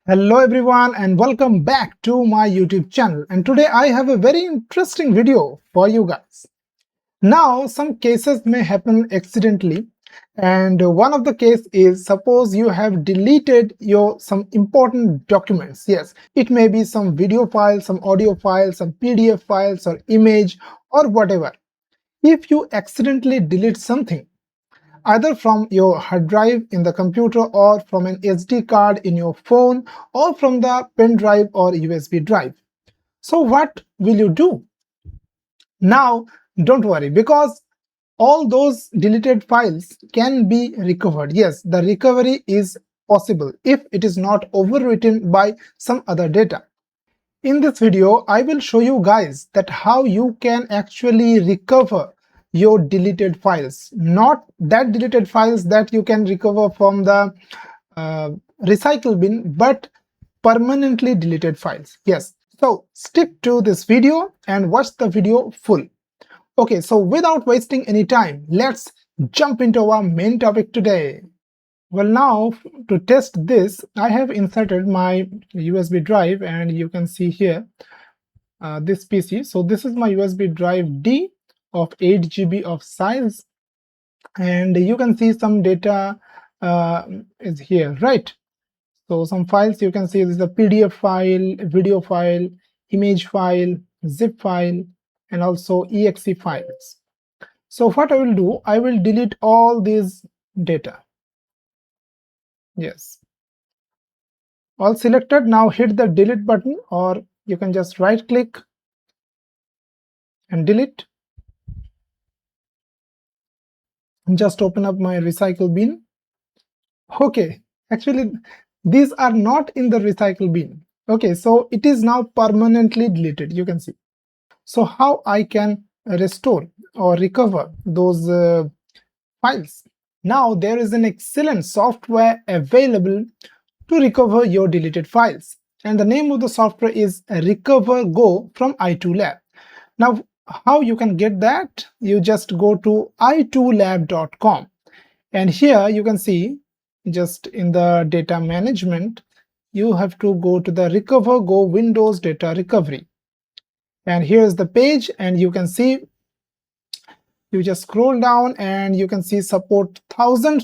Hello everyone and welcome back to my YouTube channel, and today I have a very interesting video for you guys. Now some cases may happen accidentally, and one of the case is, suppose you have deleted your some important documents. Yes, it may be some video files, some audio files, some PDF files or image or whatever. If you accidentally delete something, either from your hard drive in the computer or from an SD card in your phone or from the pen drive or USB drive. So what will you do? Now don't worry, because all those deleted files can be recovered. Yes, the recovery is possible if it is not overwritten by some other data. In this video, I will show you guys that how you can actually recover your deleted files. Not that deleted files that you can recover from the recycle bin, but permanently deleted files. Yes, so stick to this video and watch the video full. Okay, so without wasting any time, let's jump into our main topic today. Well, now to test this, I have inserted my USB drive, and you can see here this PC. So this is my USB drive D of 8 GB of size, and you can see some data is here, right? So some files you can see, this is a PDF file, video file, image file, zip file, and also exe files. So what I will do, I will delete all these data. Yes, all selected. Now hit the delete button, or you can just right click and delete. Just open up my recycle bin. Okay, actually these are not in the recycle bin. Okay, so it is now permanently deleted, you can see. So how I can restore or recover those files? Now there is an excellent software available to recover your deleted files, and the name of the software is RecoverGo from i2lab. Now how you can get that? You just go to i2lab.com, and here you can see, just in the data management, you have to go to the RecoverGo Windows Data Recovery, and here's the page, and you can see, you just scroll down and you can see support 1000+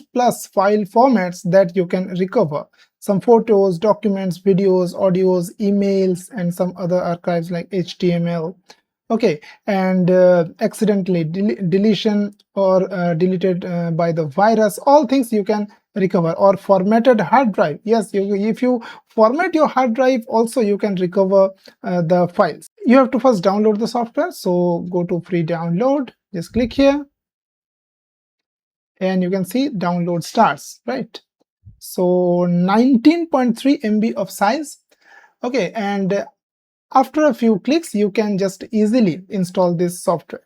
file formats that you can recover. Some photos, documents, videos, audios, emails, and some other archives like HTML. Okay, and accidentally deletion or deleted by the virus, all things you can recover. Or formatted hard drive. Yes, if you format your hard drive also, you can recover the files. You have to first download the software, so go to free download, just click here, and you can see download starts, right? So 19.3 MB of size. Okay, and after a few clicks you can just easily install this software.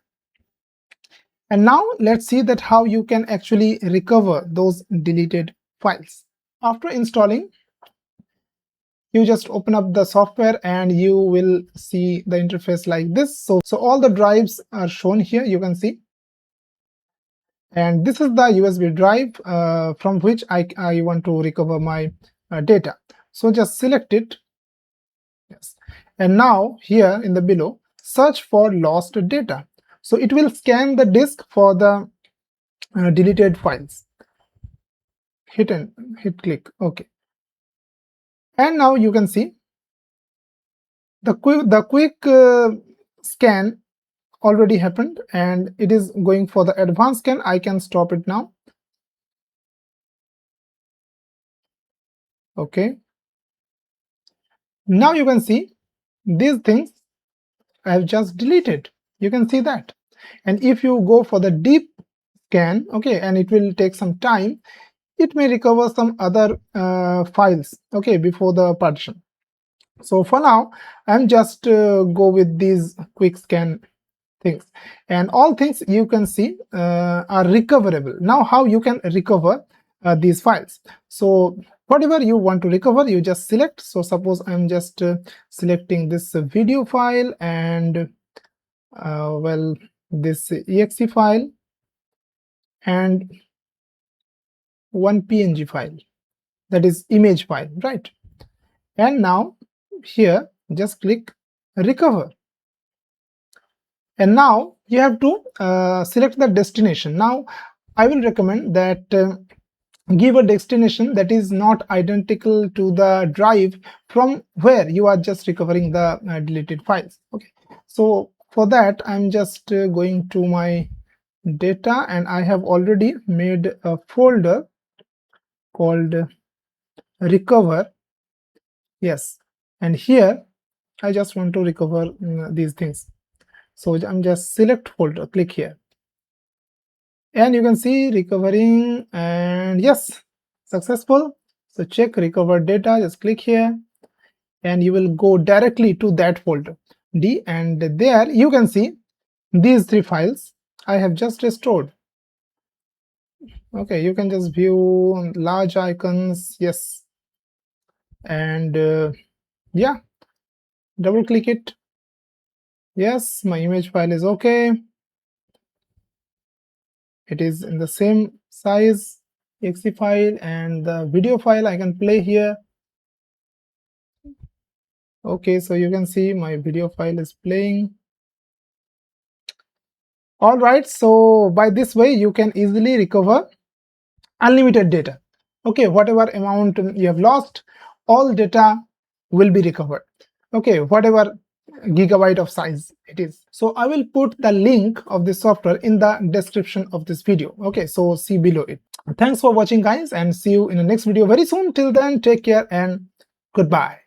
And now let's see that how you can actually recover those deleted files. After installing, you just open up the software and you will see the interface like this. So all the drives are shown here, you can see, and this is the USB drive from which I want to recover my data. So just select it. Yes, and now here in the below, search for lost data. So it will scan the disk for the deleted files. Hit click OK, and now you can see the quick scan already happened, and it is going for the advanced scan. I can stop it now. Okay, now you can see these things I have just deleted. You can see that. And if you go for the deep scan, okay, and it will take some time, it may recover some other files, okay, before the partition. So for now I'm just go with these quick scan things, and all things you can see are recoverable. Now how you can recover these files? So whatever you want to recover, you just select. So suppose I'm just selecting this video file, and well, this exe file, and one PNG file, that is image file, right? And now here just click recover, and now you have to select the destination. Now I will recommend that give a destination that is not identical to the drive from where you are just recovering the deleted files. Okay, so for that I'm just going to my data, and I have already made a folder called recover. Yes, and here I just want to recover these things, so I'm just select folder, click here, and you can see recovering, and yes, successful. So check recover data, just click here, and you will go directly to that folder D, and there you can see these three files I have just restored. Okay, you can just view large icons. Yes, and yeah, double click it. Yes, my image file is okay, it is in the same size exe file, and the video file I can play here. Okay, so you can see my video file is playing. All right, so by this way you can easily recover unlimited data. Okay, whatever amount you have lost, all data will be recovered. Okay, whatever gigabyte of size it is. So I will put the link of this software in the description of this video. Okay, so see below it. Thanks for watching guys, and see you in the next video very soon. Till then, take care and goodbye.